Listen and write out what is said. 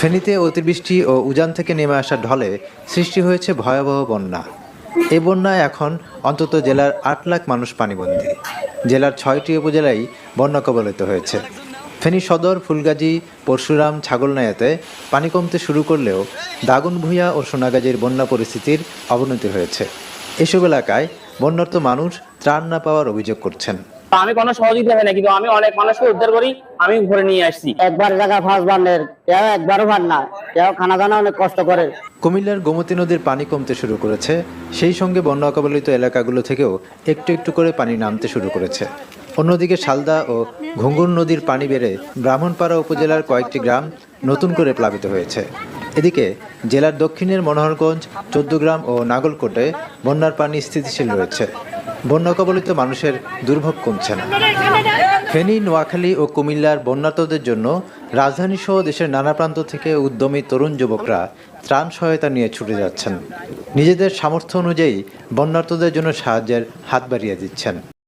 ফেনীতে অতিবৃষ্টি ও উজান থেকে নেমে আসা ঢলে সৃষ্টি হয়েছে ভয়াবহ বন্যা। এই বন্যায় এখন অন্তত জেলার ৮ লাখ মানুষ পানিবন্দী। জেলার ৬টি উপজেলাই বন্যা কবলিত হয়েছে। ফেনী সদর, ফুলগাজী, পরশুরাম, ছাগলনাইয়াতে পানি কমতে শুরু করলেও দাগনভূঞা ও সোনাগাজীর বন্যা পরিস্থিতির অবনতি হয়েছে। এসব এলাকায় বন্যার্ত মানুষ ত্রাণ না পাওয়ার অভিযোগ করছেন। আমি কোনো সহযোগিতা হয় না, কিন্তু আমি অনেক মানুষকে উদ্ধার করি, আমি ঘরে নিয়ে আসছি। একবার জায়গা ফার্স্ট বান্ডের কেউ একবারও ভার না, কেউ খানা দানা অনেক কষ্ট করে। কুমিল্লার গোমতী নদীর পানি কমতে শুরু করেছে, সেই সঙ্গে বন্যা কবলিত এলাকাগুলো থেকেও একটু একটু করে পানি নামতে শুরু করেছে। অন্যদিকে শালদা ও ঘুঙ্গুর নদীর পানি বেড়ে ব্রাহ্মণপাড়া উপজেলার কয়েকটি গ্রাম নতুন করে প্লাবিত হয়েছে। এদিকে জেলার দক্ষিণের মনোহরগঞ্জ, ১৪ গ্রাম ও নাগলকোটে বন্যার পানি স্থিতিশীল রয়েছে। বন্যা কবলিত মানুষের দুর্ভোগ কমছে না। ফেনী, নোয়াখালী ও কুমিল্লার বন্যার্তদের জন্য রাজধানীসহ দেশের নানা প্রান্ত থেকে উদ্যমী তরুণ যুবকরা ত্রাণ সহায়তা নিয়ে ছুটে যাচ্ছেন। নিজেদের সামর্থ্য অনুযায়ী বন্যার্তদের জন্য সাহায্যের হাত বাড়িয়ে দিচ্ছেন।